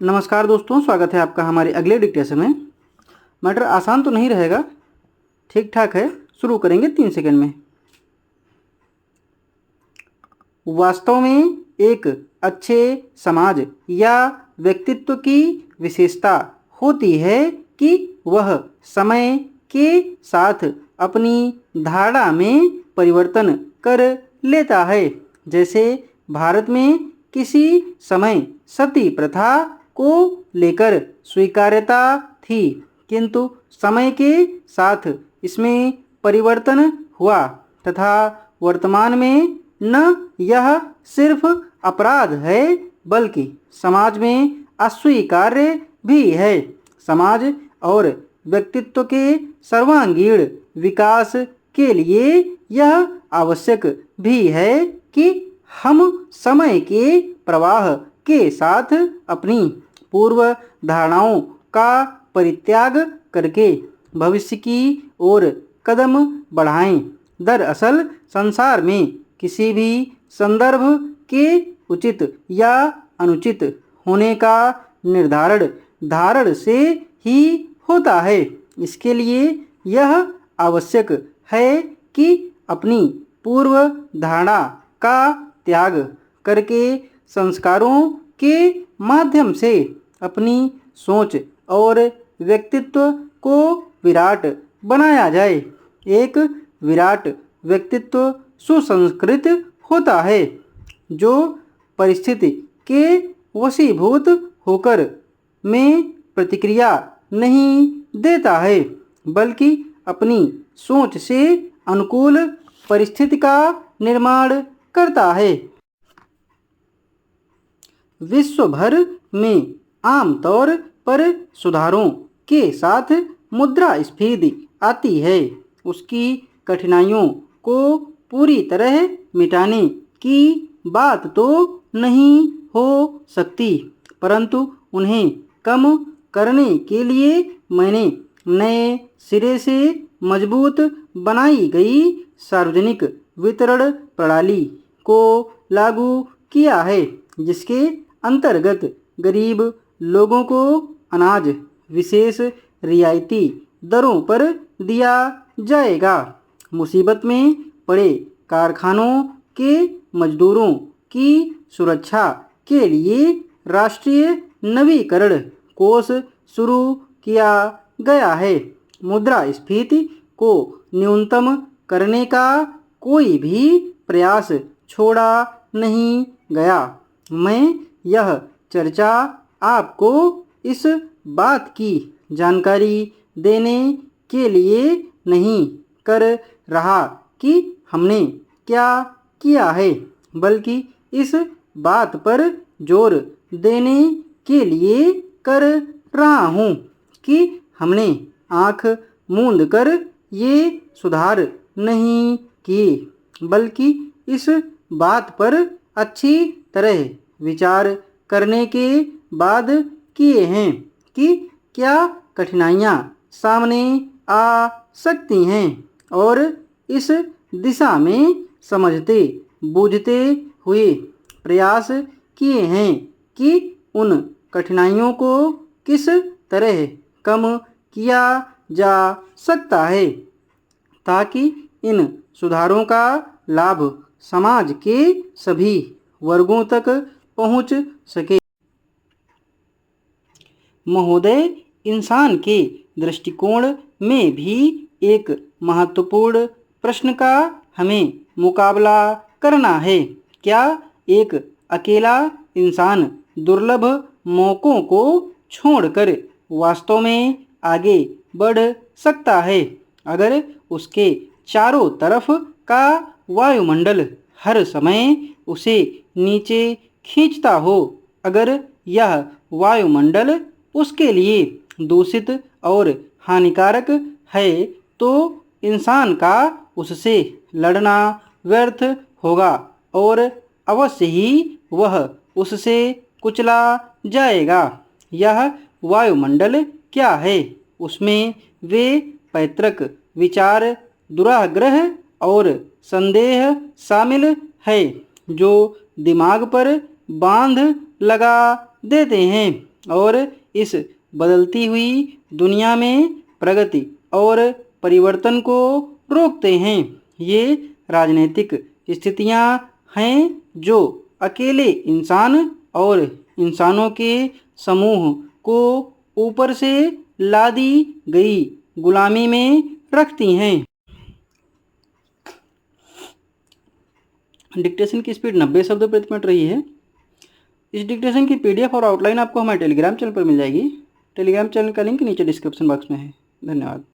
नमस्कार दोस्तों, स्वागत है आपका हमारे अगले डिक्टेशन में। मैटर आसान तो नहीं रहेगा, ठीक ठाक है। शुरू करेंगे 3 सेकंड में। वास्तव में एक अच्छे समाज या व्यक्तित्व की विशेषता होती है कि वह समय के साथ अपनी धारणा में परिवर्तन कर लेता है। जैसे भारत में किसी समय सती प्रथा को लेकर स्वीकार्यता थी, किंतु समय के साथ इसमें परिवर्तन हुआ तथा वर्तमान में न यह सिर्फ अपराध है बल्कि समाज में अस्वीकार्य भी है। समाज और व्यक्तित्व के सर्वांगीण विकास के लिए यह आवश्यक भी है कि हम समय के प्रवाह के साथ अपनी पूर्व धारणाओं का परित्याग करके भविष्य की ओर कदम बढ़ाएं। दरअसल संसार में किसी भी संदर्भ के उचित या अनुचित होने का निर्धारण धारण से ही होता है। इसके लिए यह आवश्यक है कि अपनी पूर्व धारणा का त्याग करके संस्कारों के माध्यम से अपनी सोच और व्यक्तित्व को विराट बनाया जाए। एक विराट व्यक्तित्व सुसंस्कृत होता है, जो परिस्थिति के वशीभूत होकर में प्रतिक्रिया नहीं देता है, बल्कि अपनी सोच से अनुकूल परिस्थिति का निर्माण करता है। विश्व भर में आमतौर पर सुधारों के साथ मुद्रास्फीति आती है। उसकी कठिनाइयों को पूरी तरह मिटाने की बात तो नहीं हो सकती, परंतु उन्हें कम करने के लिए मैंने नए सिरे से मजबूत बनाई गई सार्वजनिक वितरण प्रणाली को लागू किया है, जिसके अंतर्गत गरीब लोगों को अनाज विशेष रियायती दरों पर दिया जाएगा। मुसीबत में पड़े कारखानों के मजदूरों की सुरक्षा के लिए राष्ट्रीय नवीकरण कोष शुरू किया गया है। मुद्रास्फीति को न्यूनतम करने का कोई भी प्रयास छोड़ा नहीं गया। मैं यह चर्चा आपको इस बात की जानकारी देने के लिए नहीं कर रहा कि हमने क्या किया है, बल्कि इस बात पर जोर देने के लिए कर रहा हूँ कि हमने आँख मूंद कर ये सुधार नहीं किए, बल्कि इस बात पर अच्छी तरह विचार करने के बाद किए हैं कि क्या कठिनाइयाँ सामने आ सकती हैं, और इस दिशा में समझते बूझते हुए प्रयास किए हैं कि उन कठिनाइयों को किस तरह कम किया जा सकता है, ताकि इन सुधारों का लाभ समाज के सभी वर्गों तक पहुंच सके। महोदय, इंसान के दृष्टिकोण में भी एक महत्वपूर्ण प्रश्न का हमें मुकाबला करना है। क्या एक अकेला इंसान दुर्लभ मौकों को छोड़कर वास्तव में आगे बढ़ सकता है? अगर उसके चारों तरफ का वायुमंडल हर समय उसे नीचे खींचता हो, अगर यह वायुमंडल उसके लिए दूषित और हानिकारक है, तो इंसान का उससे लड़ना व्यर्थ होगा और अवश्य ही वह उससे कुचला जाएगा। यह वायुमंडल क्या है? उसमें वे पैतृक विचार, दुराग्रह और संदेह शामिल है जो दिमाग पर बांध लगा देते हैं और इस बदलती हुई दुनिया में प्रगति और परिवर्तन को रोकते हैं। ये राजनीतिक स्थितियां हैं जो अकेले इंसान और इंसानों के समूह को ऊपर से लादी गई गुलामी में रखती हैं। डिक्टेशन की स्पीड 90 शब्द प्रति मिनट रही है। इस डिक्टेशन की पीडीएफ और आउटलाइन आपको हमारे टेलीग्राम चैनल पर मिल जाएगी। टेलीग्राम चैनल का लिंक नीचे डिस्क्रिप्शन बॉक्स में है। धन्यवाद।